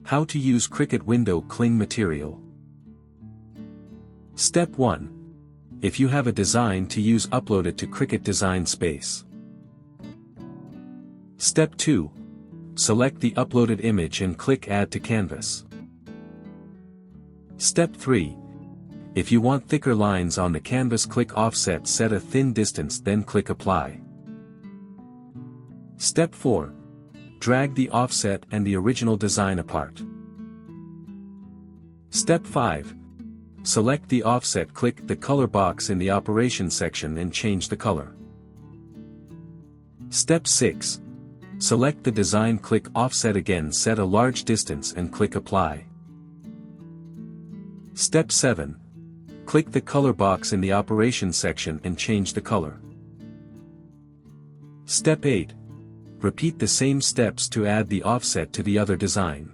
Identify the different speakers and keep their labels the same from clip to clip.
Speaker 1: How to use Cricut Window Cling material. Step 1. If you have a design to use, upload it to Cricut Design Space. Step 2. Select the uploaded image and click Add to Canvas. Step 3. If you want thicker lines on the canvas, click Offset, set a thin distance, then click Apply. Step 4. Drag the offset and the original design apart. Step 5. Select the offset, click the color box in the Operations section and change the color. Step 6. Select the design, click Offset again, set a large distance and click Apply. Step 7. Click the color box in the Operations section and change the color. Step 8. Repeat the same steps to add the offset to the other design.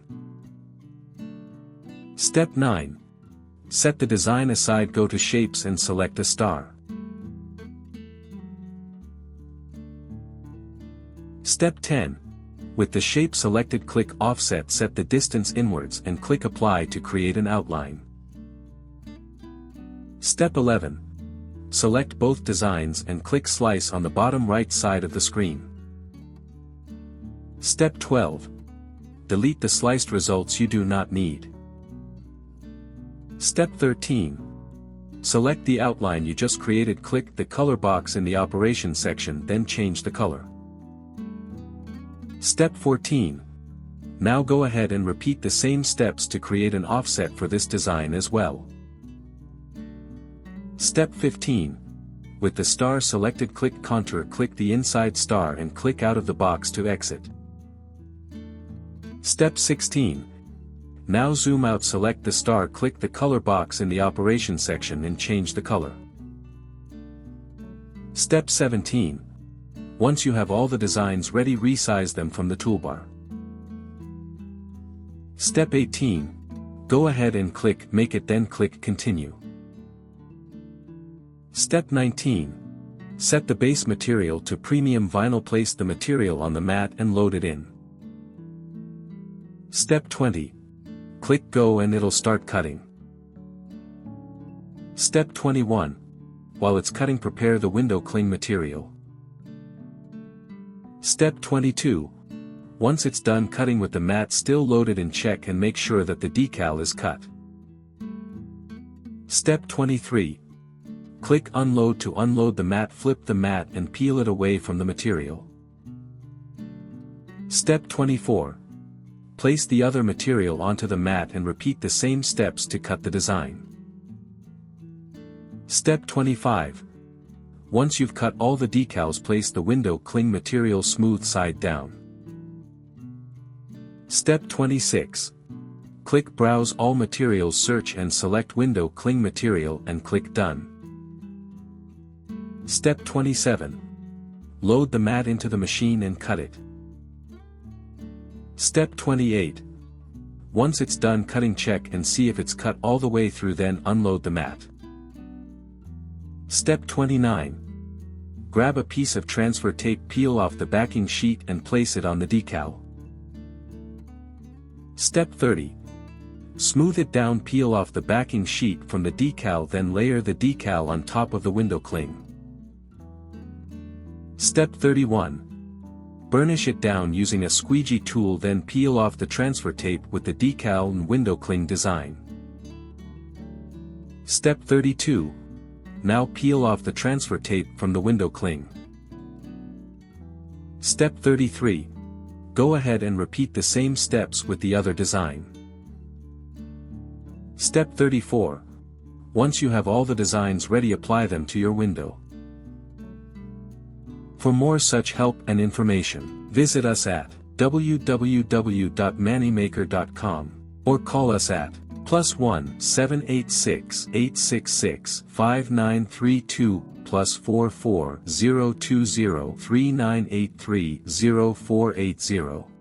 Speaker 1: Step 9. Set the design aside, go to Shapes and select a star. Step 10. With the shape selected, click Offset, set the distance inwards and click Apply to create an outline. Step 11. Select both designs and click Slice on the bottom right side of the screen. Step 12. Delete the sliced results you do not need. Step 13. Select the outline you just created, click the color box in the Operations section, then change the color. Step 14. Now go ahead and repeat the same steps to create an offset for this design as well. Step 15. With the star selected, click Contour, click the inside star and click out of the box to exit. Step 16. Now zoom out, select the star, click the color box in the Operations section and change the color. Step 17. Once you have all the designs ready, resize them from the toolbar. Step 18. Go ahead and click Make It, then click Continue. Step 19. Set the base material to premium vinyl, place the material on the mat and load it in. Step 20. Click Go and it'll start cutting. Step 21. While it's cutting, prepare the window cling material. Step 22. Once it's done cutting with the mat still loaded in, check and make sure that the decal is cut. Step 23. Click Unload to unload the mat, flip the mat and peel it away from the material. Step 24. Place the other material onto the mat and repeat the same steps to cut the design. Step 25. Once you've cut all the decals, place the window cling material smooth side down. Step 26. Click Browse All Materials, search and select Window Cling Material and click Done. Step 27. Load the mat into the machine and cut it. Step 28. Once it's done cutting, check and see if it's cut all the way through, then unload the mat. Step 29. Grab a piece of transfer tape, peel off the backing sheet and place it on the decal. Step 30. Smooth it down, peel off the backing sheet from the decal, then layer the decal on top of the window cling. Step 31. Burnish it down using a squeegee tool, then peel off the transfer tape with the decal and window cling design. Step 32. Now peel off the transfer tape from the window cling. Step 33. Go ahead and repeat the same steps with the other design. Step 34. Once you have all the designs ready, apply them to your window. For more such help and information, visit us at www.mannymaker.com or call us at +1 786 866 5932 +44 020 3983 0480.